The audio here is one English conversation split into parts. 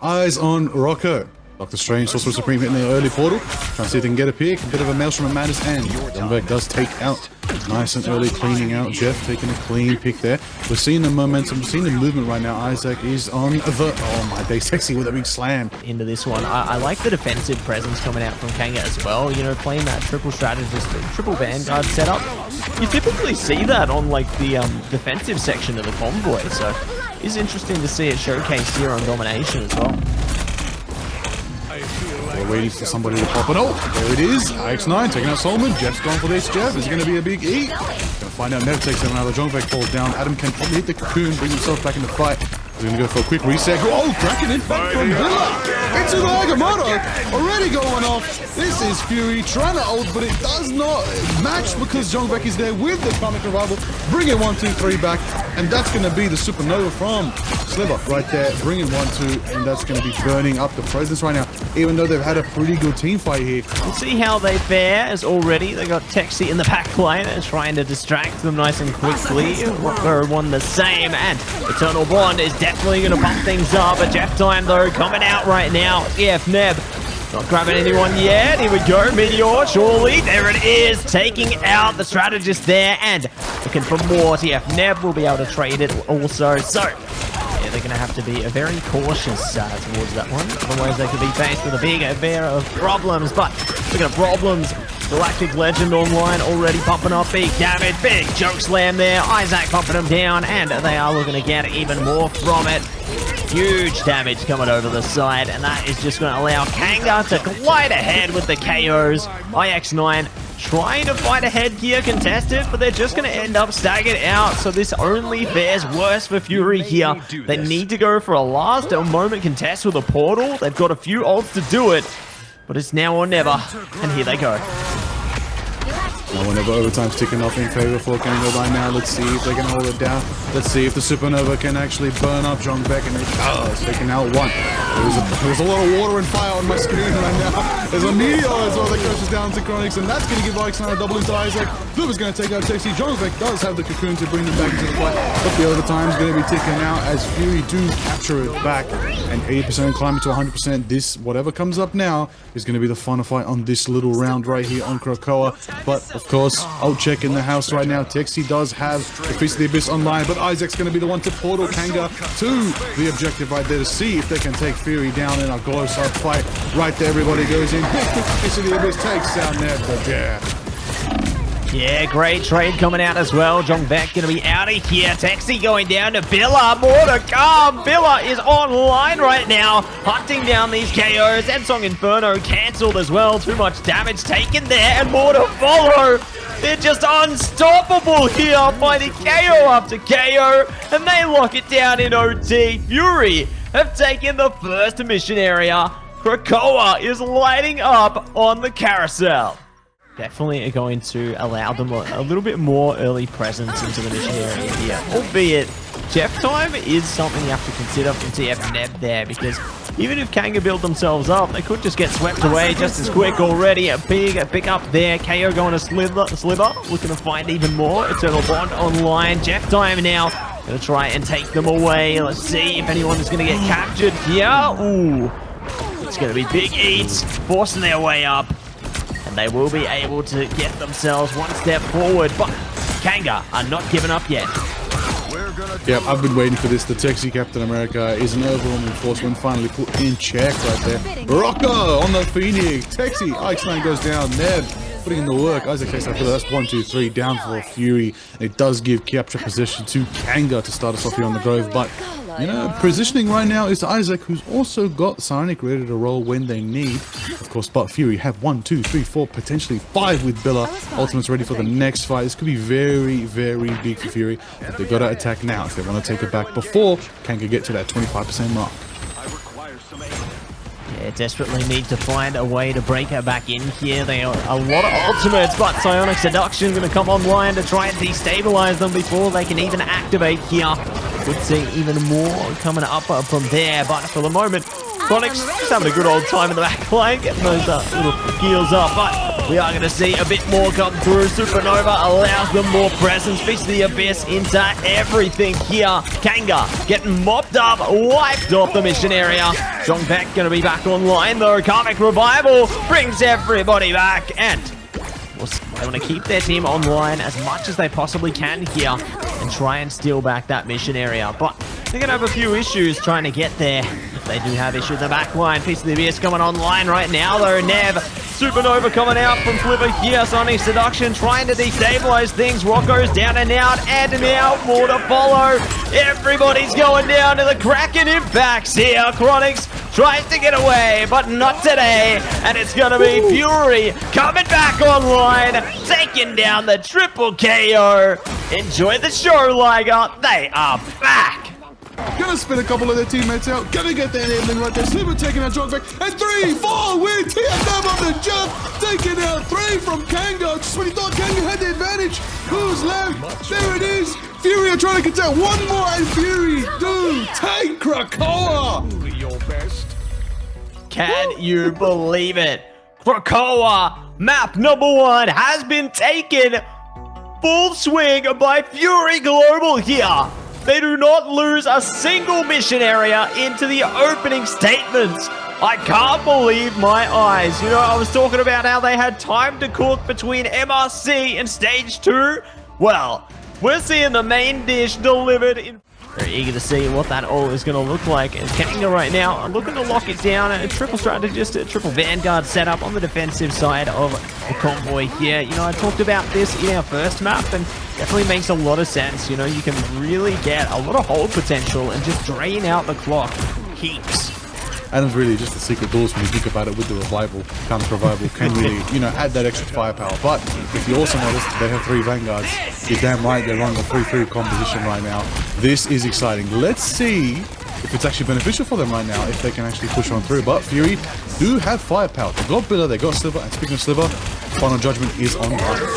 Eyes on Rocco. Doctor Strange, Sorcerer Supreme hitting the early portal. Trying to see if they can get a pick. A bit of a Maelstrom of Madness, and Jongbeck does take out. Nice and early cleaning out. Jeff taking a clean pick there. We're seeing the momentum, we're seeing the movement right now. Isaac is on the... Oh my day, sexy with a big slam. Into this one. I like the defensive presence coming out from Kanga as well. You know, playing that triple strategist, triple vanguard setup. You typically see that on like the defensive section of the convoy. So it's interesting to see it showcased here on domination as well. We're waiting for somebody to pop it. Oh, there it is. X9 taking out Solomon. Jeff's gone for this. Jeff is going to be a big E. Gonna find out. Never takes him out. Jongbeck falls down. Adam can probably hit the cocoon, bring himself back in the fight. He's going to go for a quick reset. Oh, cracking it back from Villa. Into the Agamotto. Already going off. This is Fury trying to ult, but it does not match because Jongbeck is there with the comic revival. Bring it 1, 2, 3 back. And that's going to be the supernova from Sliver right there. Bringing 1, 2. And that's going to be burning up the presence right now. Even though they've had a pretty good team fight here. We'll see how they fare as already they got Texi in the back line and trying to distract them nice and quickly. Rocco won the same, and Eternal Bond is definitely going to pump things up. But Jeff Time though coming out right now. EF Neb not grabbing anyone yet. Here we go. Meteor, surely. There it is. Taking out the strategist there and looking for more. TF Neb will be able to trade it also. So yeah, they're going to have to be very cautious towards that one. Otherwise, they could be faced with a big affair of problems. But look at problems. Galactic Legend online already pumping up big damage. Big joke slam there. Isaac pumping them down. And they are looking to get even more from it. Huge damage coming over the side. And that is just going to allow Kanga to glide ahead with the KOs. IX9 trying to fight ahead here, contested, but they're just going to end up staggered out. So this only fares worse for Fury here. They need to go for a last moment contest with a portal. They've got a few ults to do it, but it's now or never. And here they go. Now whenever overtime's ticking off in favor for Kanga by now, let's see if they can hold it down. Let's see if the supernova can actually burn up Jongbeck, and it does, taking out one. There's a lot of water and fire on my screen right now. There's a meteor as well that goes down to Chronix, and that's going to give X9 a double into Isaac. Fluba's going to take out Texi. Jongbeck does have the cocoon to bring them back into the fight, but the overtime's going to be ticking out as Fury do capture it back, and 80% climbing to 100%. This, whatever comes up now, is going to be the final fight on this little round right here on Krakoa. But of course, ult check in the house right now. Texi does have the Feast of the Abyss online, but Isaac's going to be the one to portal Kanga to the objective right there to see if they can take Fury down in a close-up fight. Right there, everybody goes in. Feast of the Abyss takes down there for Jeff. Yeah, great trade coming out as well. Jongbeck going to be out of here. Texi going down to Billa. More to come. Billa is online right now, hunting down these KOs. And Song Inferno cancelled as well. Too much damage taken there, and more to follow. They're just unstoppable here, fighting KO up to KO, and they lock it down in OT. Fury have taken the first mission area. Krakoa is lighting up on the carousel. Definitely going to allow them a little bit more early presence into the mission area here. Albeit, Jeff Time is something you have to consider from TF Neb there, because even if Kanga build themselves up, they could just get swept away just as quick already. A big pick up there. KO going to Sliver, looking to find even more. Eternal Bond online. Jeff Time now going to try and take them away. Let's see if anyone's going to get captured here. Ooh, it's going to be big eats, forcing their way up. And they will be able to get themselves one step forward, but Kanga are not giving up yet. Yep, I've been waiting for this. The Texi Captain America is an overwhelming force when finally put in check right there. Rocco on the Phoenix. Texi, X9 goes down. Neb putting in the work. Isaac takes that pillar. That's 1, 2, 3 down for Fury. It does give capture position to Kanga to start us off here on the Grove, but you know, positioning right now is Isaac, who's also got Psionic ready to roll when they need. Of course, but Fury have 1, 2, 3, 4, potentially 5 with Billa. Ultimate's ready for the next fight. This could be very, very big for Fury, but they've got to attack now if they want to take it back before Kanga get to that 25% mark. Yeah, desperately need to find a way to break her back in here. They are a lot of ultimates, but Psionic Seduction going to come online to try and destabilize them before they can even activate here. Could see even more coming up from there, but for the moment, Chronix just having a good old time in the back line, getting those little heals up, but we are going to see a bit more come through. Supernova allows them more presence. Beats the Abyss into everything here. Kanga getting mopped up, wiped off the mission area. Jongbeck going to be back online though. Karmic Revival brings everybody back, and they want to keep their team online as much as they possibly can here and try and steal back that mission area. But they're going to have a few issues trying to get there. If they do have issues in the back line. Piece of the Abyss coming online right now though. Nev, Supernova coming out from Sliver here. Sonic Seduction trying to destabilize things. Rocco's down and out, and now more to follow. Everybody's going down to the Kraken impacts here. Chronix tries to get away, but not today. And it's going to be Fury coming back online, taking down the triple KO. Enjoy the show, Liger. They are back. Gonna spin a couple of their teammates out. Gonna get the enabling right there. Sliver taking out Jongbeck. And 3, 4, we TFM on the jump. Taking out 3 from Kanga. Just when he thought Kanga had the advantage. Who's left? There it is. Fury are trying to contest. One more, and Fury do take Krakoa. Your best. Can you believe it? Krakoa, map number 1, has been taken full swing by Fury Global here. They do not lose a single mission area into the opening statements. I can't believe my eyes. You know, I was talking about how they had time to cook between MRC and Stage 2. Well, we're seeing the main dish delivered in... Very eager to see what that all is going to look like. And Kanga right now looking to lock it down. A triple strategist, a triple vanguard setup on the defensive side of the convoy here. You know, I talked about this in our first map, and definitely makes a lot of sense. You know, you can really get a lot of hold potential and just drain out the clock heaps. And it's really just the secret doors when you think about it with the revival, counter revival, can really, you know, add that extra firepower. But if you also notice, they have 3 vanguards. You're damn right, they're running a 3-3 composition right now. This is exciting. Let's see if it's actually beneficial for them right now, if they can actually push on through. But Fury do have firepower. They got Billa, they got Sliver, and speaking of Sliver, Final Judgment is on.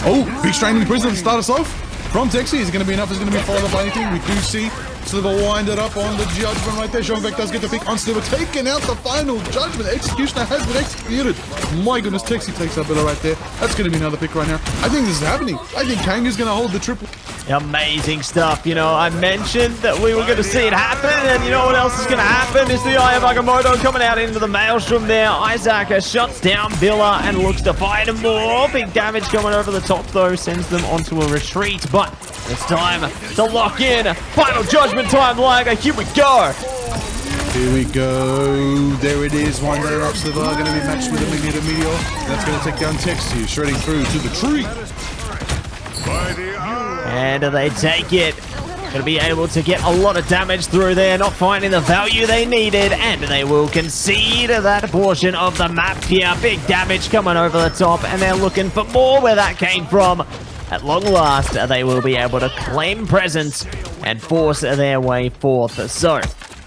Oh, big straining prison to start us off. From Texie, is it going to be enough? Is it going to be followed up by anything? We do see Sliver winded up on the Judgment right there. Jongbeck does get the pick on Sliver, taking out the Final Judgment. Executioner has been executed. My goodness, Texie takes that Billa right there. That's going to be another pick right now. I think this is happening. I think Kanga's going to hold the triple. Amazing stuff. You know, I mentioned that we were going to see it happen, and you know what else is going to happen is the Eye of Agamotto coming out into the Maelstrom there. Isaac shuts down Billa and looks to fight him more. Big damage coming over the top though, sends them onto a retreat, but it's time to lock in. Final Judgment time, Liger. Here we go. Here we go. There it is. One letter up. Sliver going to be matched with a Magneto Meteor. That's going to take down Texie, shredding through to the tree. And they take it. Going to be able to get a lot of damage through there, not finding the value they needed, and they will concede that portion of the map here. Big damage coming over the top, and they're looking for more where that came from. At long last, they will be able to claim presence and force their way forth. So,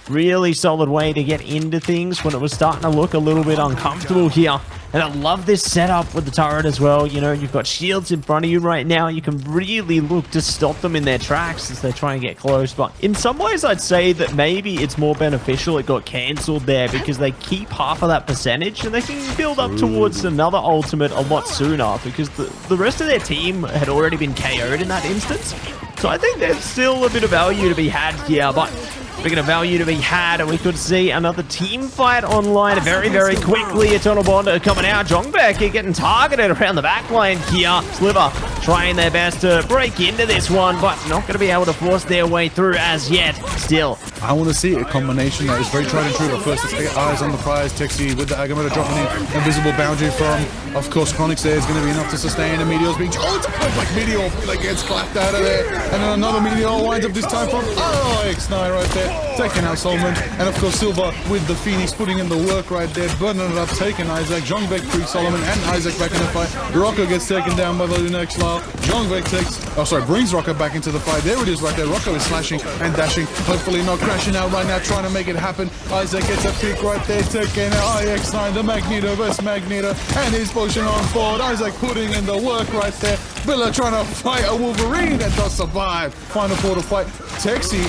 really solid way to get into things when it was starting to look a little bit uncomfortable here. And I love this setup with the turret as well. You know, you've got shields in front of you right now. You can really look to stop them in their tracks as they try and get close. But in some ways, I'd say that maybe it's more beneficial it got cancelled there, because they keep half of that percentage and they can build up towards another ultimate a lot sooner, because the rest of their team had already been KO'd in that instance. So I think there's still a bit of value to be had here, but speaking of value to be had, we could see another team fight online very, very quickly. Eternal Bond coming out. Jongbeck getting targeted around the back lane here. Sliver trying their best to break into this one, but not going to be able to force their way through as yet. Still, I want to see a combination that is very tried and true. But first, let's get eyes on the prize. Texie with the Agamotto dropping in. Invisible boundary from, of course, Chronix there is going to be enough to sustain. And Meteor's being... Oh, it's a point like Meteor like gets clapped out of there. And then another Meteor winds up this time from X9 right there. Taking out Solomon, and of course Silva with the Phoenix putting in the work right there, burning it up, taking Isaac. Jongbeck frees Solomon and Isaac back in the fight. Rocco gets taken down by the Luna X-Lyle. Jongbeck brings Rocco back into the fight. There it is right there. Rocco is slashing and dashing, hopefully not crashing out right now, trying to make it happen. Isaac gets a pick right there, taking out IX9, the Magneto versus Magneto, and he's pushing on forward. Isaac putting in the work right there. Billa trying to fight a Wolverine that does survive. Final portal fight. Texie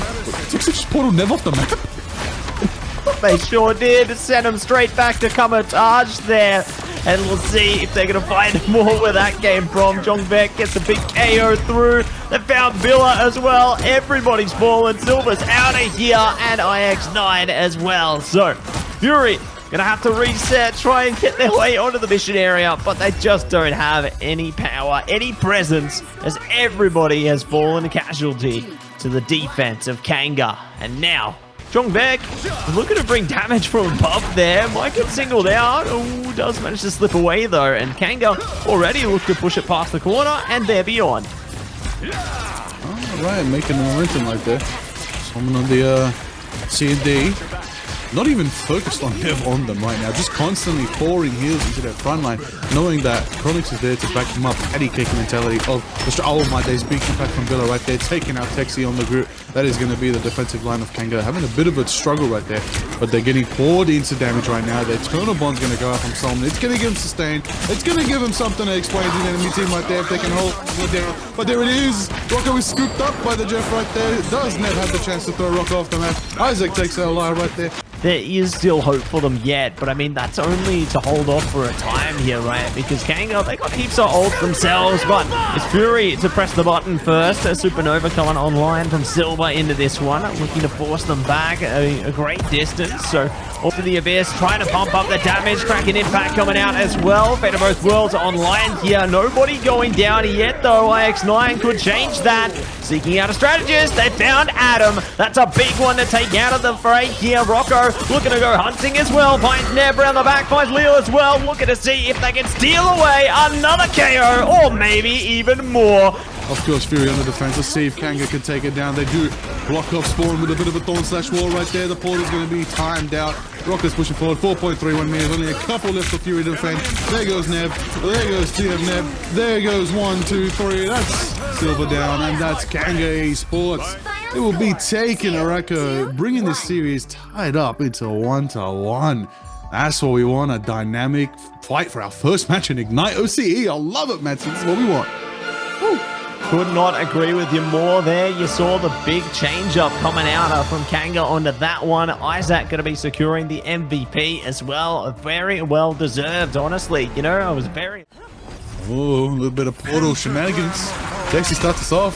just portal Nev off the map. they sure did. Send him straight back to Kamatage there. and we'll see if they're going to find more where that came from. Jongbeck gets a big KO through. They found Billa as well. Everybody's fallen. Silver's out of here, and IX9 as well. So, Fury gonna have to reset, try and get their way onto the mission area, but they just don't have any power, any presence, as everybody has fallen casualty to the defense of Kanga. And now, Jongbeck looking to bring damage from above there. Might get singled out. Oh, does manage to slip away though, and Kanga already looked to push it past the corner, and they're beyond. All right, making a momentum right there. Someone on the C&D. Not even focused on them right now, just constantly pouring heals into their front line, knowing that Chronix is there to back them up. Patty kicking mentality of Mr. Oh my days, big impact from Villa right there, taking out Texi on the group. That is going to be the defensive line of Kanga, having a bit of a struggle right there, but they're getting poured into damage right now. Their Eternal Bond's going to go out from Solomon. It's going to give him sustain. It's going to give him something to explain to the enemy team right there if they can hold it down. But there it is. Rocco is scooped up by the Jeff right there. Does Ned have the chance to throw Rocco off the map? Isaac takes out alive right there. There is still hope for them yet, but I mean, that's only to hold off for a time here, right? Because Kanga, they got heaps of ults themselves, but it's Fury to press the button first. Supernova coming online from Silver into this one, looking to force them back a great distance. So off to the Abyss, trying to pump up the damage. Cracking Impact coming out as well. Fate of Both Worlds online here. Nobody going down yet, though. IX9 could change that. Seeking out a strategist, they found Adam. That's a big one to take out of the fray here. Rocco looking to go hunting as well. Finds Neb around the back, finds Leo as well. Looking to see if they can steal away another KO, or maybe even more. Of course, Fury on the defense. Let's see if Kanga can take it down. They do block off Spawn with a bit of a thorn/wall right there. The portal's going to be timed out. Rocket's pushing forward. 4.31 meters. Only a couple left for Fury to defend. There goes Neb. There goes TF Neb. There goes 1, 2, 3. That's Silver down, and that's Kanga eSports. It will be taking Araka, bringing this series tied up into 1-1. That's what we want, a dynamic fight for our first match in Ignite OCE. I love it, Matt. This is what we want. Woo. Could not agree with you more there. You saw the big change-up coming out from Kanga onto that one. Isaac going to be securing the MVP as well. Very well deserved, honestly. You know, I was very... Oh, a little bit of portal shenanigans. Dexy starts us off,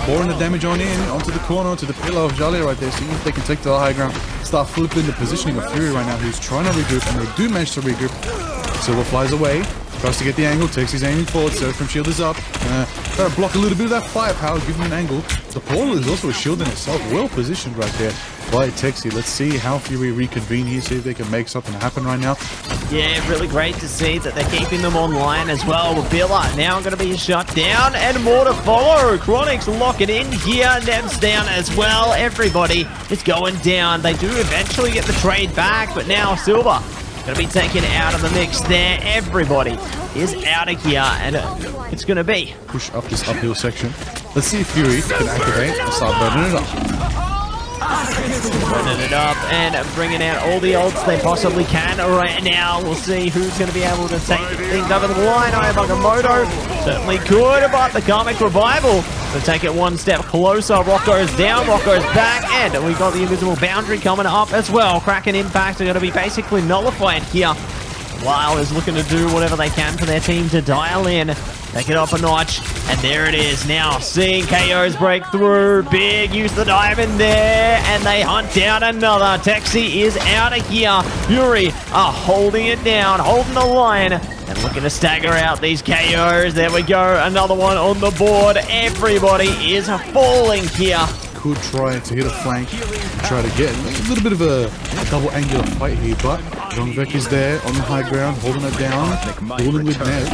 pouring the damage on in, onto the corner, onto the pillar of Jalia right there, seeing if they can take to the high ground, start flipping the positioning of Fury right now, who's trying to regroup, and they do manage to regroup. Silver flies away, tries to get the angle, Texie's aiming forward, Surf from shield is up, try to block a little bit of that firepower, give him an angle. The portal is also a shield in itself, well positioned right there by Texie. Let's see how Fury reconvene here, see if they can make something happen right now. Yeah, really great to see that they're keeping them online as well. Villa now going to be shut down, and more to follow. Chronix locking in here, Neb's down as well. Everybody is going down. They do eventually get the trade back, but now Silver going to be taken out of the mix there. Everybody is out of here, and it's going to be push up this uphill section. Let's see if Fury can activate and start burning it up. Running it up and bringing out all the ults they possibly can right now. We'll see who's going to be able to take things over the line. Ayabagamoto certainly could, but the Karmic Revival to take it one step closer. Rocco's down, Rocco's back, and we got the Invisible Boundary coming up as well. Kraken Impact are going to be basically nullified here. Lyle is looking to do whatever they can for their team to dial in. Take it up a notch, and there it is. Now seeing KOs break through. Big use the diamond there, and they hunt down another. Texi is out of here. Fury are holding it down, holding the line, and looking to stagger out these KOs. There we go, another one on the board. Everybody is falling here. Could try to hit a flank, try to get a little bit of a double angular fight here, but Jongbeck is there on the high ground, holding it down, holding with Ned,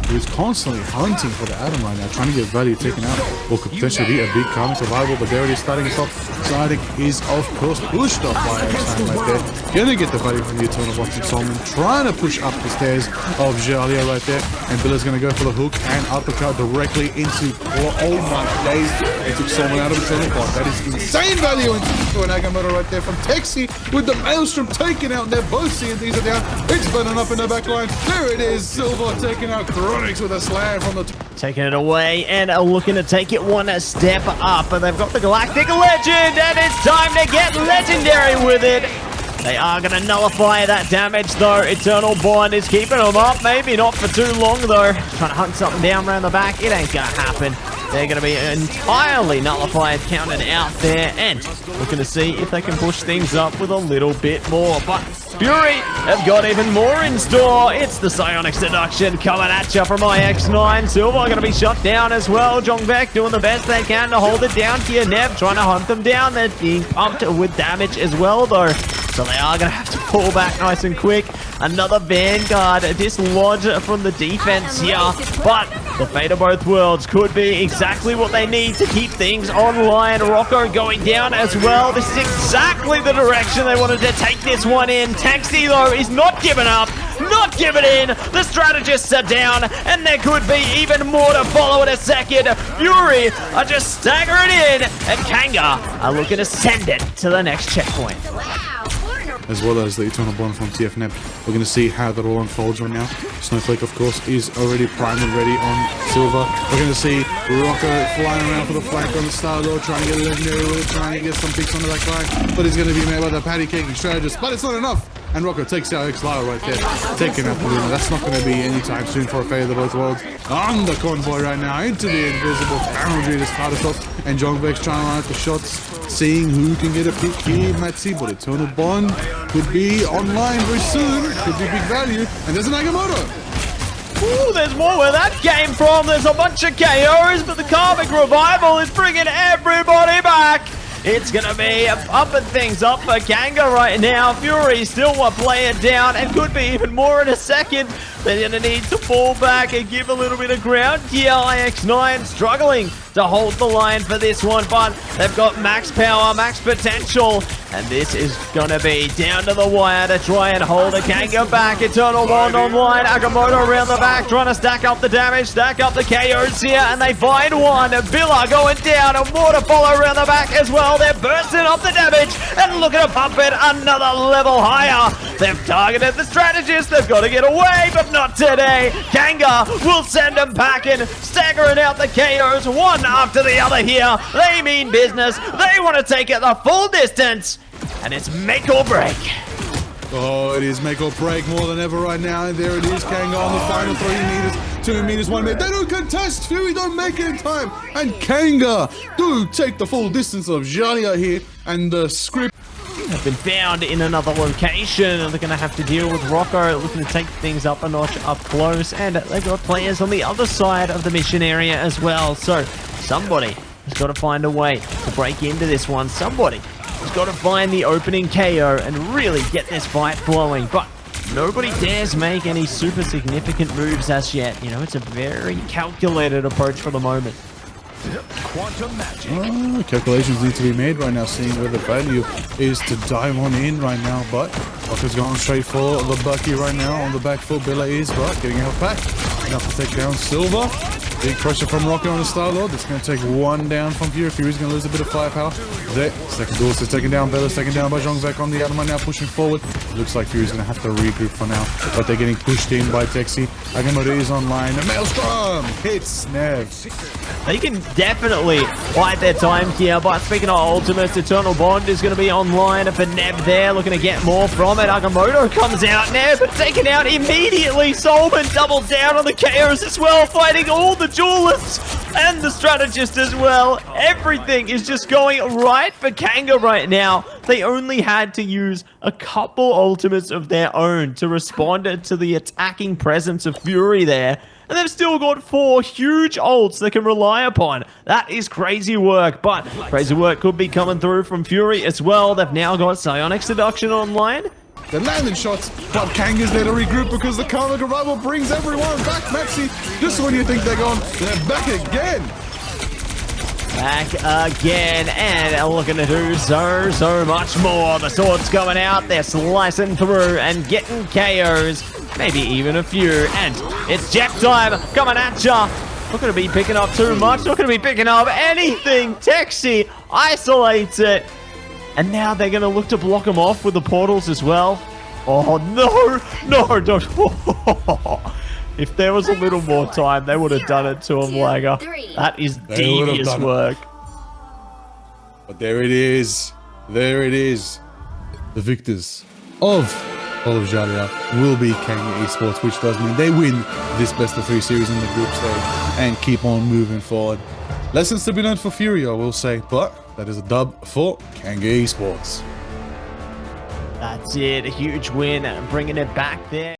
who is constantly hunting for the Adam right now, trying to get value taken out, or could potentially be a big Karmic Revival, but there it is, starting us off. Zadig is, of course, pushed off by Einstein right there, gonna get the value from the Eternal Bond from Solomon, trying to push up the stairs of Jalia right there, and Billa's gonna go for the hook and uppercut directly into, oh my days, they took Solomon out of Eternal Bond. That is insane value into an Agamotto right there from Texi with the Maelstrom taken out. They're both C&Ds are down. It's burning up in the back line. There it is. Silver taking out Chronix with a slam from the taking it away and looking to take it one step up. And they've got the Galactic Legend, and it's time to get legendary with it. They are going to nullify that damage, though. Eternal Bond is keeping them up. Maybe not for too long, though. Trying to hunt something down around the back. It ain't going to happen. They're going to be entirely nullified, counted out there, and looking to see if they can push things up with a little bit more. But Fury have got even more in store. It's the Psionic Seduction coming at you from IX9. Silver going to be shut down as well. Jongbeck doing the best they can to hold it down here. Nev trying to hunt them down. They're being pumped with damage as well, though. So they are going to have to pull back nice and quick. Another Vanguard dislodged from the defense here. But the fate of both worlds could be exactly what they need to keep things online. Rocco going down as well. This is exactly the direction they wanted to take this one in. Taxi, though, is not giving up. Not giving in. The strategists are down, and there could be even more to follow in a second. Fury are just staggering in, and Kanga are looking to send it to the next checkpoint. As well as the Eternal Bond from TFNEP. We're going to see how that all unfolds right now. Snowflake, of course, is already primed and ready on Silver. We're going to see Rocco flying around for the flank on the Star-Lord, trying to get a legendary with it, trying to get some picks onto that guy, but he's going to be met by the patty-caking strategist, but it's not enough. And Rocco takes out X-Lara right there, taking out the Luna. That's not going to be anytime soon for a fate of the both worlds. On the convoy right now, into the invisible boundary to start us off. And Jongbeck's trying to line up the shots, seeing who can get a pick here. Matsi, but Eternal Bond could be online very soon. Could be big value. And there's an Agamotto. Ooh, there's more where that came from. There's a bunch of KOs, but the Karmic Revival is bringing everybody back. It's going to be upping things up for Kanga right now. Fury still will play it down and could be even more in a second. They're going to need to fall back and give a little bit of ground. Yeah, IX9 struggling to hold the line for this one, but they've got max power, max potential, and this is going to be down to the wire to try and hold the Kanga back. Eternal Bond online, Agamotto around the back, trying to stack up the damage, stack up the KOs here, and they find one. Villa going down, and more to follow around the back as well. They're bursting up the damage, and looking to pump it another level higher. They've targeted the strategist, they've got to get away, but not today. Kanga will send them packing, staggering out the KOs one after the other here. They mean business. They want to take it the full distance, and it's make or break. Oh, it is make or break more than ever right now. And there it is, Kanga on the final 3 meters, 2 meters, 1 minute. They don't contest. Fury don't make it in time. And Kanga do take the full distance of Oceania here. And the script have been found in another location, and they're going to have to deal with Rocco looking to take things up a notch up close, and they've got players on the other side of the mission area as well. So somebody has got to find a way to break into this one. Somebody has got to find the opening KO and really get this fight flowing, but nobody dares make any super significant moves as yet. You know, it's a very calculated approach for the moment. Quantum magic. Calculations need to be made right now, seeing where the value is to dive on in right now. But Rocco's going straight for the Bucky right now on the back foot. Billa is, but getting out back. Enough to take down Silver. Big pressure from Rocco on the Star-Lord. That's going to take one down from Fury. Fury's going to lose a bit of firepower. There. Second Dorset taken down. Bella's taken down by Jongbeck on the Adama now pushing forward. Looks like Fury's going to have to regroup for now. But they're getting pushed in by Texi. Agamotto is online. The Maelstrom hits Nev. They can definitely bide their time here, but speaking of ultimates, Eternal Bond is going to be online for Nev there, looking to get more from it. Agamotto comes out, Nev taken out immediately. Solman doubles down on the KOs as well, fighting all the duelists and the strategist as well. Everything is just going right for Kanga right now. They only had to use a couple ultimates of their own to respond to the attacking presence of Fury there. And they've still got 4 huge ults they can rely upon. That is crazy work, but crazy work could be coming through from Fury as well. They've now got Psionic Seduction online. They're landing shots, but Kanga's there to regroup because the Karmic Revival brings everyone back. Maxi, just when you think they're gone, they're back again. Back again, and looking to do so much more. The sword's going out, they're slicing through and getting KOs, maybe even a few, and it's Jet time coming at ya. Not going to be picking up too much, not going to be picking up anything. Texi isolates it, and now they're going to look to block him off with the portals as well. Oh no, don't. If there was a little more time, they would have done it to him, Lager. That is devious work. But there it is. There it is. The victors of Oceania will be Kanga eSports, which does mean they win this best-of-3 series in the group stage and keep on moving forward. Lessons to be learned for Fury, I will say, but that is a dub for Kanga eSports. That's it. A huge win, bringing it back there.